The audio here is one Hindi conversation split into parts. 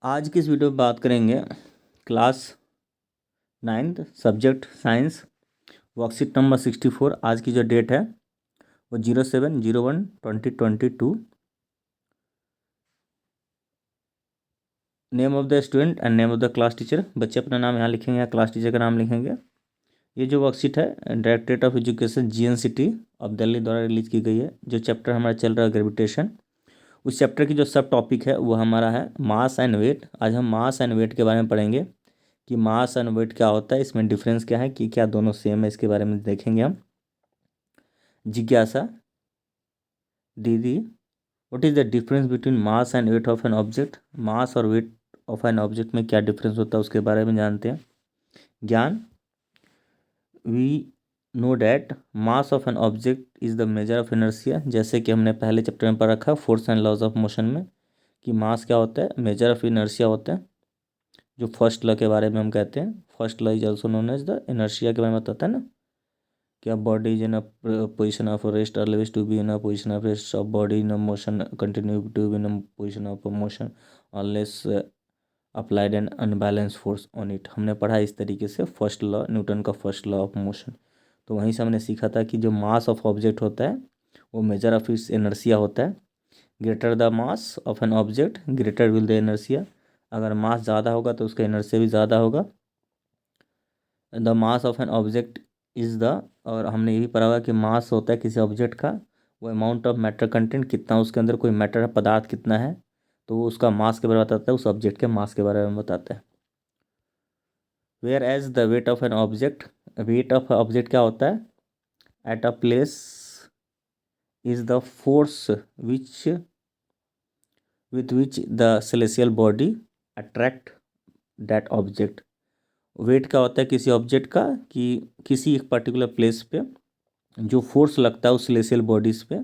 आज की इस वीडियो में बात करेंगे class 9th subject science worksheet number 64। आज की जो डेट है वो 07/01/2022। Name of the student and name of the class teacher. बच्चे अपना नाम यहाँ लिखेंगे या क्लास टीचर का नाम लिखेंगे। ये जो वर्कशीट है directorate of education GNCT of Delhi द्वारा रिलीज की गई है। जो चैप्टर हमारा चल रहा है ग्रेविटेशन, उस चैप्टर की जो सब टॉपिक है वो हमारा है मास एंड वेट। आज हम मास एंड वेट के बारे में पढ़ेंगे कि मास एंड वेट क्या होता है, इसमें डिफरेंस क्या है, कि क्या दोनों सेम है, इसके बारे में देखेंगे हम। जिज्ञासा दीदी, what is the difference between mass and weight of an object. Mass और वेट ऑफ एन ऑब्जेक्ट में क्या डिफरेंस होता है उसके बारे में जानते हैं। ज्ञान, we know that mass of an object is the measure of inertia. जैसे कि हमने पहले चैप्टर में पढ़ रखा force and laws of motion में कि मास क्या होता है, मेजर ऑफ इनर्शिया होता है। जो फर्स्ट लॉ के बारे में हम कहते हैं, first law is also known as the inertia के बारे में बताता है ना, क्या body is in a position of rest always to be in a position of rest, of body in a motion continue to be in a position of motion unless applied an unbalance force on it. हमने पढ़ा इस तरीके से फर्स्ट लॉ, न्यूटन का फर्स्ट लॉ ऑफ मोशन। तो वहीं से हमने सीखा था कि जो मास ऑफ ऑब्जेक्ट होता है वो मेजर ऑफ इट्स इनर्शिया होता है। Greater the mass of an object greater will the inertia. अगर मास ज़्यादा होगा तो उसका इनर्शिया भी ज़्यादा होगा। The mass of an object is the, और हमने ये भी पढ़ा हुआ कि मास होता है किसी ऑब्जेक्ट का वो अमाउंट ऑफ मैटर कंटेंट, कितना उसके अंदर कोई मैटर है, पदार्थ कितना है, तो वो उसका मास के बारे में बताता है, उस ऑब्जेक्ट के मास के बारे में बताता है। Whereas the weight of an object, weight of object क्या होता है, at a place is the force which with which the celestial body attract that object. Weight क्या होता है किसी ऑब्जेक्ट का, कि किसी एक पर्टिकुलर प्लेस पे जो फोर्स लगता है उस सेलेसियल बॉडीज़ पे,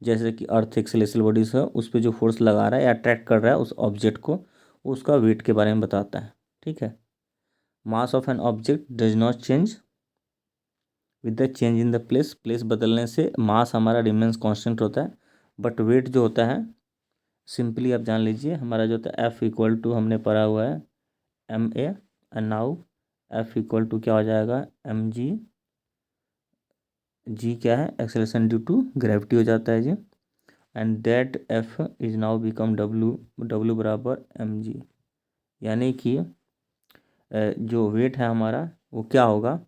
जैसे कि अर्थ एक सेलेसियल बॉडीज़ है, उस पे जो फोर्स लगा रहा है या अट्रैक्ट कर रहा है उस ऑब्जेक्ट को, उसका वेट के बारे में बताता है। ठीक है। मास of an object does not change with the change in the place. Place बदलने से मास हमारा रिमेंस कांस्टेंट होता है, बट वेट जो होता है सिंपली आप जान लीजिए हमारा जो होता है F इक्वल टू, हमने पढ़ा हुआ है MA, and now F equal to क्या हो जाएगा mg। जी क्या है, एक्सेलरेशन ड्यू टू ग्रेविटी हो जाता है g. And that F is now become W बराबर mg। यानी कि जो वेट है हमारा वो क्या होगा,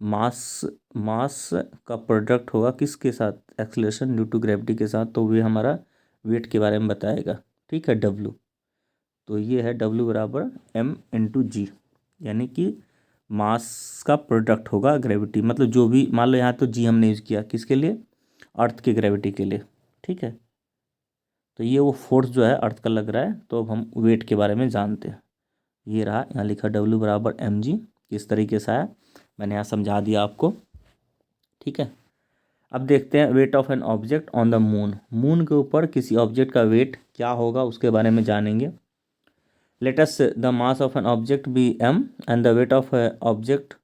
मास मास का प्रोडक्ट होगा किसके साथ, एक्सेलरेशन ड्यू टू ग्रेविटी के साथ, तो वे हमारा वेट के बारे में बताएगा। ठीक है, W। तो ये है W बराबर m/g, यानी कि मास का प्रोडक्ट होगा ग्रेविटी, मतलब जो भी, मान लो यहाँ तो जी हमने यूज़ किया किसके लिए, अर्थ की ग्रेविटी के लिए। ठीक है। तो ये वो फोर्स जो है अर्थ का लग रहा है, तो अब हम वेट के बारे में जानते हैं। ये रहा, यहाँ लिखा W बराबर mg, किस तरीके से आया मैंने यहाँ समझा दिया आपको। ठीक है। अब देखते हैं wait of an object on the moon. Moon के ऊपर किसी ऑब्जेक्ट का वेट क्या होगा उसके बारे में जानेंगे। Let us say the mass of an object be m and the weight of an object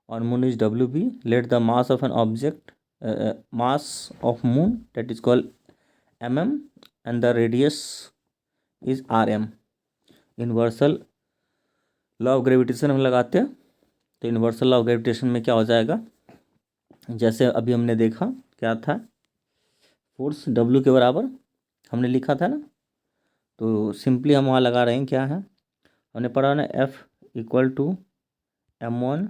on moon is WB. Let the mass of an object, mass of moon, that is called mm, and the radius is rm. Universal law of gravitation हम लगाते हैं, तो यूनिवर्सल लॉ ऑफ ग्रेविटेशन में क्या हो जाएगा, जैसे अभी हमने देखा क्या था, फोर्स W के बराबर हमने लिखा था ना, तो सिंपली हम वहाँ लगा रहे हैं, क्या है हमने पढ़ा ना, F equal to m1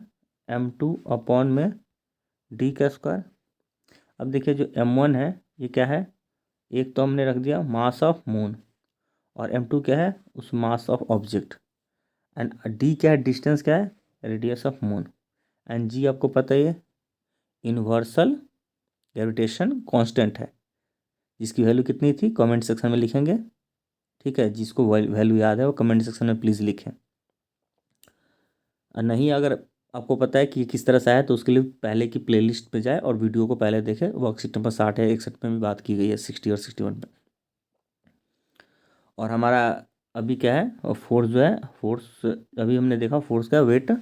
m2 upon में d का स्क्वायर। अब देखिए जो m1 है ये क्या है, एक तो हमने रख दिया मास ऑफ मून, और m2 क्या है उस mass of object, and d क्या है, डिस्टेंस क्या है, radius of moon, and g आपको पता ही है यूनिवर्सल ग्रेविटेशन कांस्टेंट है, जिसकी वैल्यू कितनी थी कमेंट सेक्शन में लिखेंगे। ठीक है, जिसको वैल्यू याद है वो कमेंट सेक्शन में प्लीज़ लिखें, और नहीं अगर आपको पता है कि किस तरह से आया तो उसके लिए पहले की प्लेलिस्ट पे जाए और वीडियो को पहले देखें। वर्कशीट नंबर 60 है, 61 में भी बात की गई है, 60 और 61 में। और हमारा अभी क्या है, और फोर्स जो है, फोर्स अभी हमने देखा फोर्स का वेट, तो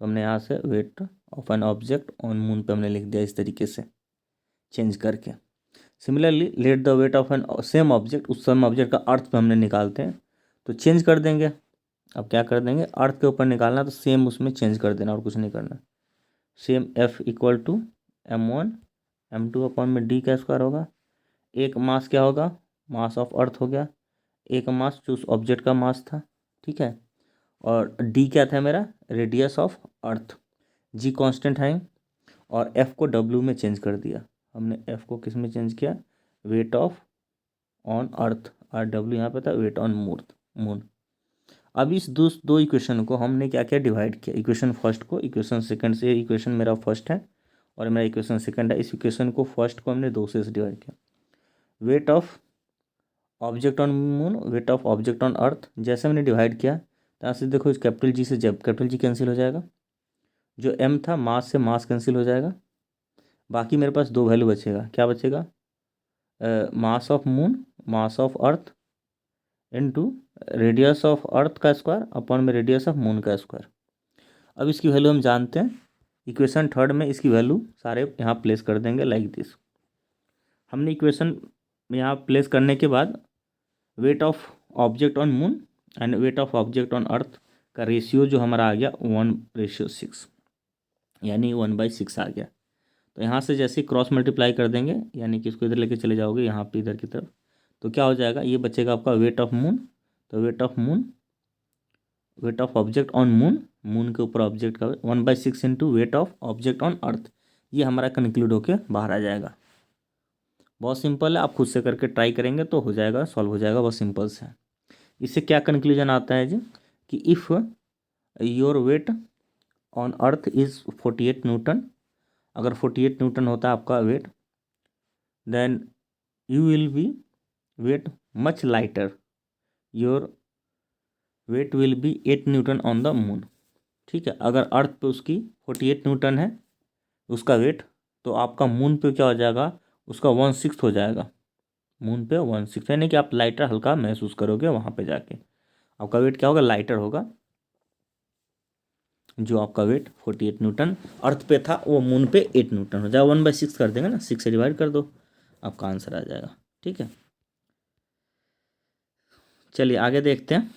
हमने यहाँ से weight of an object on moon पे हमने लिख दिया इस तरीके से चेंज करके। Similarly let the weight of an same object, उस सेम ऑब्जेक्ट का अर्थ पे हमने निकालते हैं तो चेंज कर देंगे। अब क्या कर देंगे, अर्थ के ऊपर निकालना तो सेम उसमें चेंज कर देना और कुछ नहीं करना। Same F equal to M1 M2 upon में D का स्क्वायर होगा। एक मास क्या होगा, मास ऑफ अर्थ हो गया, एक मास जो उस ऑब्जेक्ट का मास था, ठीक है। और D क्या था मेरा, radius of earth. G constant है और F को W में चेंज कर दिया हमने। F को किस में चेंज किया, वेट ऑफ ऑन अर्थ, और W यहाँ पे था वेट ऑन मून। अब इस दो इक्वेशन को हमने क्या क्या डिवाइड किया, इक्वेशन फर्स्ट को इक्वेशन सेकंड से, इक्वेशन मेरा फर्स्ट है और मेरा इक्वेशन सेकंड है। इस इक्वेशन को फर्स्ट को हमने 2 से डिवाइड किया। Wait of object on moon, wait of object on अर्थ, जैसे मैंने डिवाइड किया तो यहाँ से देखो इस कैपिटल G से जब कैपिटल G कैंसिल हो जाएगा, जो M था मास से मास कैंसिल हो जाएगा, बाकी मेरे पास 2 वैल्यू बचेगा। क्या बचेगा, mass of moon, mass of earth into radius of earth का स्क्वायर अपॉन में रेडियस ऑफ मून का स्क्वायर। अब इसकी वैल्यू हम जानते हैं, इक्वेशन थर्ड में इसकी वैल्यू सारे यहाँ प्लेस कर देंगे लाइक दिस। हमने इक्वेशन में यहाँ प्लेस करने के बाद wait of object on moon and weight of object on अर्थ का रेशियो जो हमारा आ गया 1:6, यानी 1/6 आ गया। तो यहाँ से जैसे क्रॉस मल्टीप्लाई कर देंगे, यानी कि इसको इधर लेके चले जाओगे यहाँ पे इधर की तरफ, तो क्या हो जाएगा, ये बचेगा आपका वेट ऑफ मून। तो weight of moon, wait of object on moon, moon के ऊपर ऑब्जेक्ट का 1/6 into weight of object on अर्थ, ये हमारा कंक्लूड होके बाहर आ जाएगा। बहुत सिंपल है, आप खुद से करके ट्राई करेंगे तो हो जाएगा, सॉल्व हो जाएगा, बहुत सिंपल से। इससे क्या कंक्लूजन आता है जी, कि if your weight on earth is 48 newton, अगर 48 न्यूटन होता है आपका weight, then you will be weight much lighter, your weight will be 8 newton on the moon. ठीक है, अगर अर्थ पे उसकी 48 न्यूटन है उसका वेट, तो आपका मून पे क्या हो जाएगा, उसका 1/6 हो जाएगा। मून पे 1/6 यानी कि आप लाइटर हल्का महसूस करोगे वहाँ पे जाके, आपका वेट क्या होगा, लाइटर होगा। जो आपका वेट 48 न्यूटन अर्थ पे था वो मून पे 8 न्यूटन हो जाएगा। 1/6 कर देंगे ना, 6 से डिवाइड कर दो, आपका आंसर आ जाएगा। ठीक है, चलिए आगे देखते हैं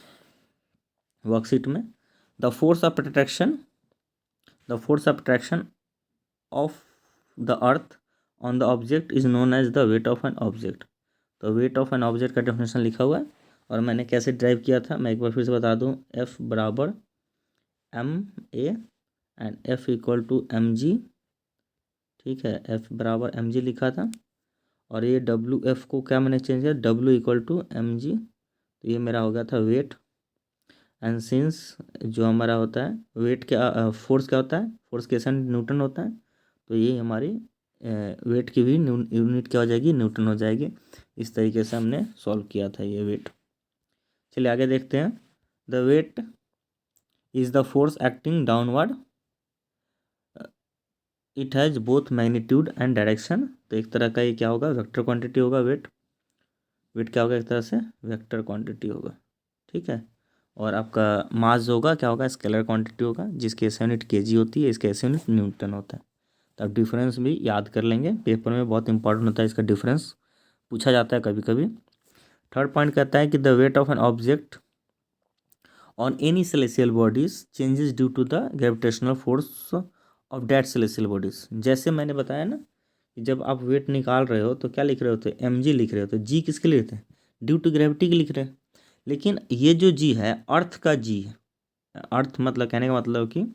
वर्कशीट में। The force of attraction, the force of attraction of the earth on the object is known as the weight of an object. तो वेट ऑफ एन ऑब्जेक्ट का डेफिनेशन लिखा हुआ है और मैंने कैसे ड्राइव किया था, मैं एक बार फिर से बता दूं। F बराबर ma and F equal to mg। ठीक है, F बराबर mg लिखा था और ये WF को क्या मैंने चेंज किया, W इक्वल टू mg। तो ये मेरा हो गया था वेट। एंड सिंस जो हमारा होता है वेट क्या, फोर्स क्या होता है, फोर्स के एसआई न्यूटन होता है, तो ये हमारी वेट की भी यूनिट क्या हो जाएगी, न्यूटन हो जाएगी। इस तरीके से हमने सॉल्व किया था ये वेट। चलिए आगे देखते हैं। The weight is the force acting downward, it has both magnitude and direction. तो एक तरह का ये क्या होगा, वेक्टर क्वांटिटी होगा वेट। वेट क्या होगा, एक तरह से वेक्टर क्वांटिटी होगा। ठीक है, और आपका मास होगा क्या होगा, स्केलर क्वांटिटी होगा, जिसकी एसआई यूनिट केजी होती है, इसका एसआई यूनिट न्यूटन होता है। तो आप डिफरेंस भी याद कर लेंगे, पेपर में बहुत इंपॉर्टेंट होता है इसका डिफरेंस, पूछा जाता है कभी कभी। थर्ड पॉइंट कहता है कि the weight of an object on any celestial bodies changes due to the gravitational force of that celestial bodies. जैसे मैंने बताया ना कि जब आप वेट निकाल रहे हो तो क्या लिख रहे होते, mg लिख रहे होते, जी किसके लिए थे, ड्यू टू ग्रेविटी के लिख रहे हैं। लेकिन ये जो जी है अर्थ का जी है, अर्थ मतलब कहने का मतलब कि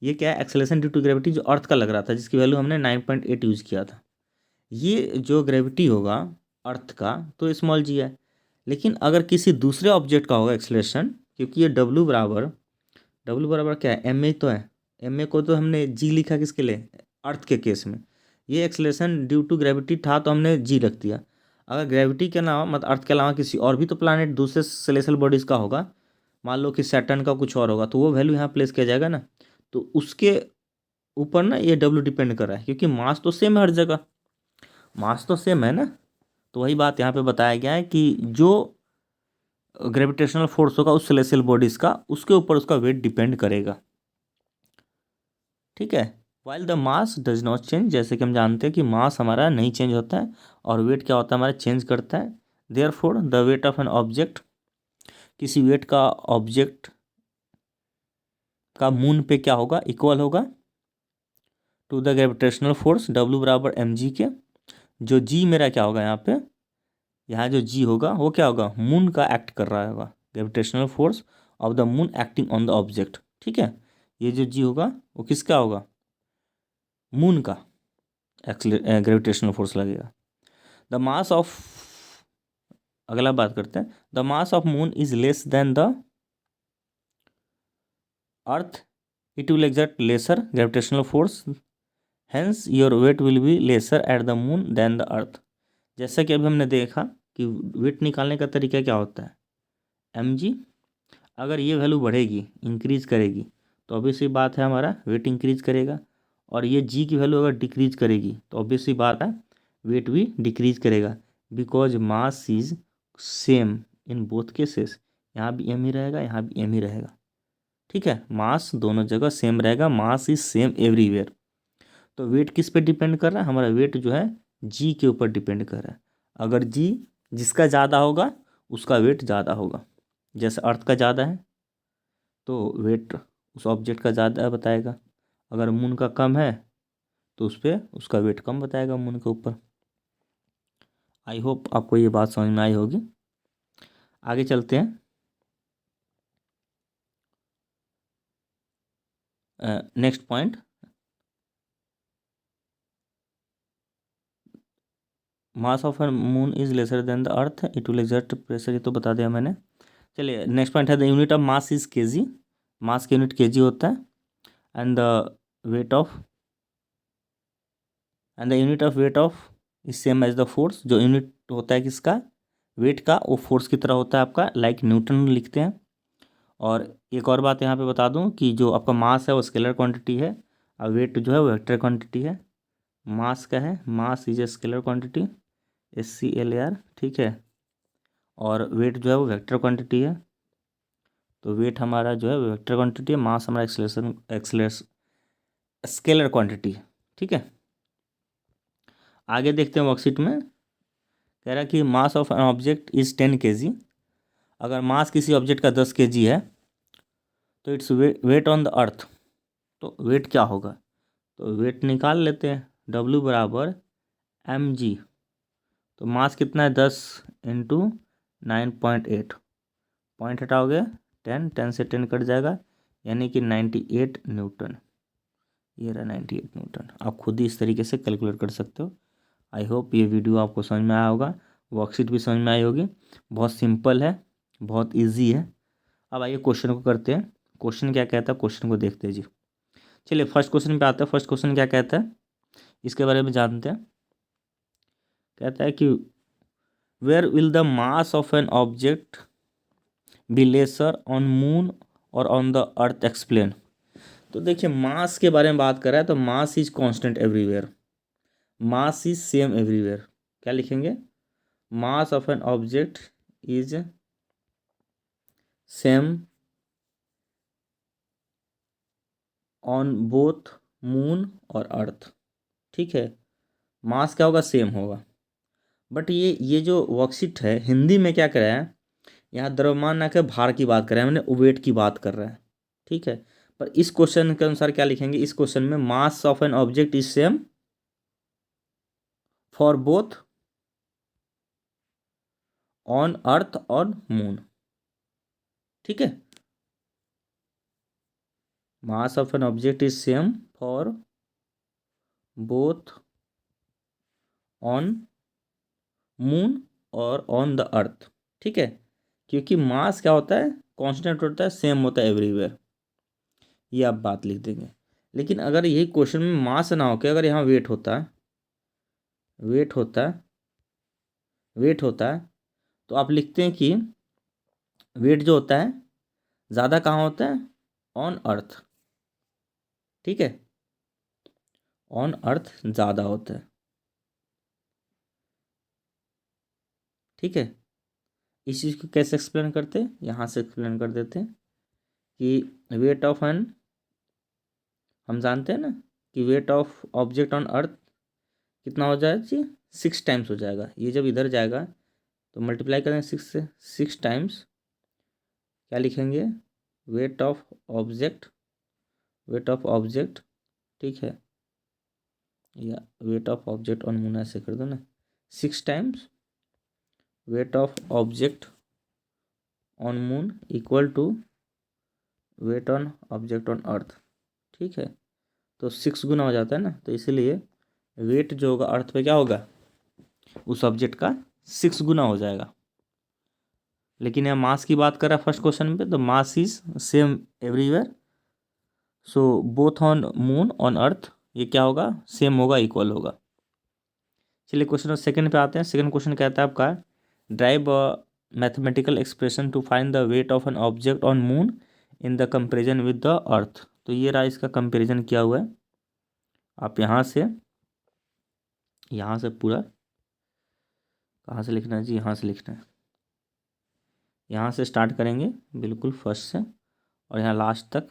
ये क्या है, एक्सेलरेशन ड्यू टू ग्रेविटी जो अर्थ का लग रहा था, जिसकी वैल्यू हमने 9.8 यूज़ किया था। ये जो ग्रेविटी होगा अर्थ का तो स्मॉल जी है, लेकिन अगर किसी दूसरे ऑब्जेक्ट का होगा एक्सेलरेशन, क्योंकि ये डब्ल्यू बराबर क्या है, एम ए तो है, एम ए को तो हमने जी लिखा किसके लिए, अर्थ के केस में। ये एक्सेलरेशन ड्यू टू ग्रेविटी था तो हमने जी रख दिया। अगर ग्रेविटी के अलावा मतलब अर्थ के अलावा किसी और भी तो प्लानट दूसरे सेलेशियल बॉडीज़ का होगा, मान लो कि सैटर्न का कुछ और होगा, तो वो वैल्यू यहाँ प्लेस किया जाएगा ना। तो उसके ऊपर ना ये डब्ल्यू डिपेंड कर रहा है, क्योंकि मास तो सेम है हर जगह, मास तो सेम है ना। तो वही बात यहाँ पे बताया गया है कि जो ग्रेविटेशनल फोर्स होगा उस सेलेशियल बॉडीज़ का, उसके ऊपर उसका वेट डिपेंड करेगा। ठीक है, while the mass does not change, जैसे कि हम जानते हैं कि मास हमारा नहीं चेंज होता है और वेट क्या होता है हमारा चेंज करता है। Therefore the weight of an object, किसी वेट का ऑब्जेक्ट का मून पे क्या होगा, इक्वल होगा to the gravitational force W बराबर एम जी के। जो जी मेरा क्या होगा यहाँ पे, यहाँ जो जी होगा वो क्या होगा, मून का एक्ट कर रहा होगा, gravitational force of the moon acting on the object. ठीक है, ये जो जी होगा वो किसका होगा, मून का ग्रेविटेशनल फोर्स लगेगा। द मास ऑफ, अगला बात करते हैं, the mass of moon is less than the earth, it will exert lesser gravitational force, hence your weight will be lesser at the moon than the earth। जैसा कि अभी हमने देखा कि वेट निकालने का तरीका क्या होता है, एम जी। अगर ये वैल्यू बढ़ेगी, इंक्रीज करेगी, तो ऑब्वियसली बात है हमारा वेट इंक्रीज करेगा। और ये जी की वैल्यू अगर डिक्रीज करेगी तो ऑब्वियसली बात है वेट भी डिक्रीज करेगा, because mass is same in both cases. यहाँ भी एम ही रहेगा, यहाँ भी एम ही रहेगा। ठीक है, मास दोनों जगह सेम रहेगा, मास इज सेम एवरीवेयर। तो वेट किस पे डिपेंड कर रहा है, हमारा वेट जो है जी के ऊपर डिपेंड कर रहा है। अगर जी जिसका ज़्यादा होगा उसका वेट ज़्यादा होगा, जैसे अर्थ का ज़्यादा है तो वेट उस ऑब्जेक्ट का ज़्यादा बताएगा। अगर मून का कम है तो उस पर उसका वेट कम बताएगा मून के ऊपर। आई होप आपको ये बात समझ में आई होगी। आगे चलते हैं। Next point, mass of an moon is lesser than the earth, it will exert pressure, ये तो बता दिया मैंने। चलिए नेक्स्ट पॉइंट है, the unit of mass is kg, mass का यूनिट केजी होता है। And the weight of, and the unit of weight of is same as the force, जो यूनिट होता है किसका, वेट का, वो फोर्स की तरह होता है आपका, लाइक न्यूटन लिखते हैं। और एक और बात यहाँ पे बता दूँ कि जो आपका मास है वो स्केलर क्वांटिटी है और वेट जो है वो वेक्टर क्वांटिटी है। मास का है, mass is a scalar quantity, SCLAR, ठीक है। और वेट जो है वो वेक्टर क्वांटिटी है, तो वेट हमारा जो है वो वेक्टर क्वांटिटी है, मास हमारा एक्सलेशन स्केलर क्वांटिटी है। ठीक है, आगे देखते हैं वर्कशीट में। कह रहा है कि मास of an object is 10 kg। अगर मास किसी ऑब्जेक्ट का 10 kg है तो its weight on the earth, तो वेट क्या होगा, तो वेट निकाल लेते हैं, डब्ल्यू बराबर एम जी। तो मास कितना है, 10 इंटू 9.8, पॉइंट हटाओगे 10, 10 से 10 कट जाएगा, यानी कि 98 न्यूटन। ये रहा 98 न्यूटन, आप खुद ही इस तरीके से कैलकुलेट कर सकते हो। आई होप ये वीडियो आपको समझ में आया होगा, वर्कशीट भी समझ में आई होगी। बहुत सिंपल है, बहुत इजी है। अब आइए क्वेश्चन को करते हैं। क्वेश्चन क्या कहता है, क्वेश्चन को देखते हैं जी। चलिए फर्स्ट क्वेश्चन पे आते हैं। फर्स्ट क्वेश्चन क्या कहता है इसके बारे में जानते हैं। कहता है कि where will the mass of an object be lesser on moon और ऑन द अर्थ, एक्सप्लेन। तो देखिए मास के बारे में बात कर रहा है, तो mass is constant everywhere, mass is same everywhere. क्या लिखेंगे, मास of an object is same on both moon और अर्थ। ठीक है, मास क्या होगा, सेम होगा। बट ये जो वर्कशीट है हिंदी में क्या कर रहा है, यहाँ द्रव्यमान ना के भार की बात कर रहा है, मैंने वेट की बात कर रहा है। ठीक है, पर इस क्वेश्चन के अनुसार क्या लिखेंगे, इस क्वेश्चन में मास of an object is same for both on earth और मून। ठीक है, मास of an object is same for both on moon और ऑन द अर्थ। ठीक है, क्योंकि मास क्या होता है, कांस्टेंट होता है, सेम होता है एवरीवेयर, ये आप बात लिख देंगे। लेकिन अगर यही क्वेश्चन में मास ना हो के अगर यहाँ वेट होता है, वेट होता है, वेट होता है, तो आप लिखते हैं कि वेट जो होता है ज़्यादा कहाँ होता है, ऑन अर्थ। ठीक है, ऑन अर्थ ज़्यादा होता है। ठीक है, इस चीज़ को कैसे एक्सप्लेन करते हैं, यहाँ से एक्सप्लेन कर देते हैं कि वेट ऑफ एन, हम जानते हैं ना कि वेट ऑफ ऑब्जेक्ट ऑन अर्थ कितना हो जाएगा जी, 6 टाइम्स हो जाएगा। ये जब इधर जाएगा तो मल्टीप्लाई करें 6 से, 6 टाइम्स क्या लिखेंगे, weight of object, weight of object, ठीक है, या weight of object on moon ऐसे कर दो ना, 6 times weight of object on moon equal to weight on object on earth, ठीक है। तो 6 गुना हो जाता है ना, तो इसीलिए वेट जो होगा अर्थ पे क्या होगा, उस ऑब्जेक्ट का 6 गुना हो जाएगा। लेकिन यहाँ मास की बात कर रहा है फर्स्ट क्वेश्चन पे, तो mass is same everywhere, so both on moon on earth ये क्या होगा, सेम होगा, इक्वल होगा। चलिए क्वेश्चन सेकंड पे आते हैं। सेकंड क्वेश्चन कहता है आपका drive mathematical expression to find the weight of an object on moon in the comparison with the earth. तो ये रहा इसका कंपेरिजन किया हुआ है। आप यहाँ से पूरा कहाँ से लिखना है जी, यहाँ से लिखना है, यहाँ से स्टार्ट करेंगे बिल्कुल फर्स्ट से और यहाँ लास्ट तक,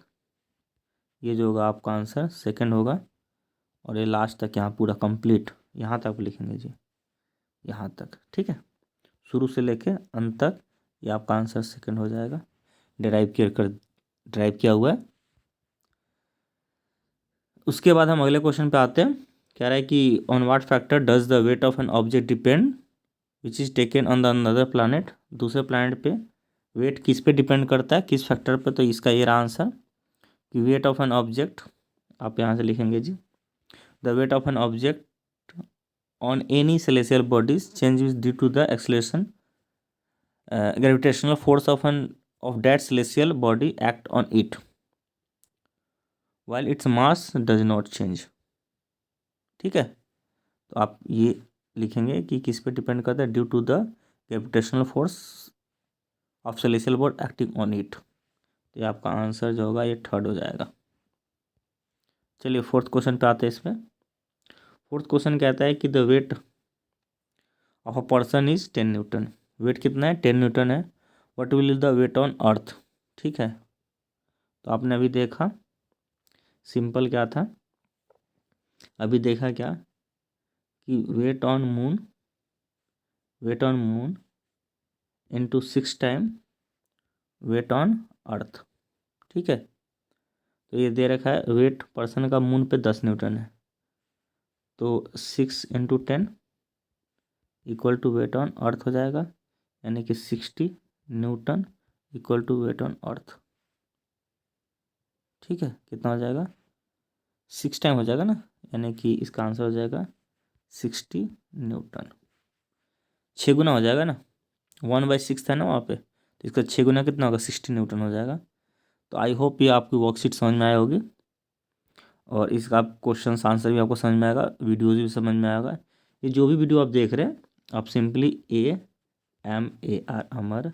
ये जो होगा आपका आंसर सेकंड होगा, और ये लास्ट तक यहाँ पूरा कंप्लीट यहाँ तक लिखेंगे जी, यहाँ तक, ठीक है, शुरू से लेके अंत तक, ये आपका आंसर सेकंड हो जाएगा। ड्राइव किया हुआ है। उसके बाद हम अगले क्वेश्चन पे आते हैं। कह रहा है कि on what factor does the weight of an object depend which is taken on the another planet. दूसरे प्लानट पे वेट किस पे डिपेंड करता है, किस फैक्टर पे, तो इसका ये रहा आंसर कि वेट ऑफ एन ऑब्जेक्ट, आप यहाँ से लिखेंगे जी, the weight of an object on any celestial bodies change due to the acceleration gravitational force of that celestial body act on it while its mass does not change, ठीक है। तो आप ये लिखेंगे कि किस पे डिपेंड करता है, due to the gravitational force of celestial body acting on it. तो ये आपका आंसर जो होगा ये थर्ड हो जाएगा। चलिए फोर्थ क्वेश्चन पे आते हैं। इसमें फोर्थ क्वेश्चन कहता है कि the weight of a person is 10 newton. Weight कितना है, 10 न्यूटन है। What will the weight on earth, ठीक है। तो आपने अभी देखा सिंपल क्या था, अभी देखा क्या कि weight on moon into 6 time weight on earth, ठीक है। तो ये दे रखा है वेट पर्सन का मून पे 10 न्यूटन है, तो 6 into 10 equal to weight on earth हो जाएगा, यानी कि 60 newton equal to weight on earth, ठीक है। कितना हो जाएगा, 6 टाइम हो जाएगा ना, यानी कि इसका आंसर हो जाएगा 60 न्यूटन। 6 गुना हो जाएगा ना, 1/6 था ना वहाँ पे, तो इसका 6 गुना कितना होगा, 60 न्यूटन हो जाएगा। तो आई होप ये आपकी वर्कशीट समझ में आया होगी और इसका क्वेश्चन आंसर भी आपको समझ में आएगा, वीडियोज़ भी समझ में आएगा। ये जो भी वीडियो आप देख रहे हैं, आप सिंपली AMAR अमर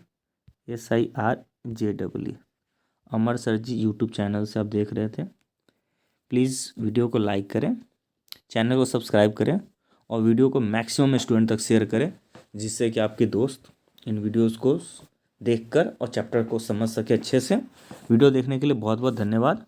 SIRJEE अमर सर जी यूट्यूब चैनल से आप देख रहे थे। प्लीज़ वीडियो को लाइक करें, चैनल को सब्सक्राइब करें और वीडियो को मैक्सिमम स्टूडेंट तक शेयर करें, जिससे कि आपके दोस्त इन वीडियोस को देखकर और चैप्टर को समझ सके अच्छे से। वीडियो देखने के लिए बहुत बहुत धन्यवाद।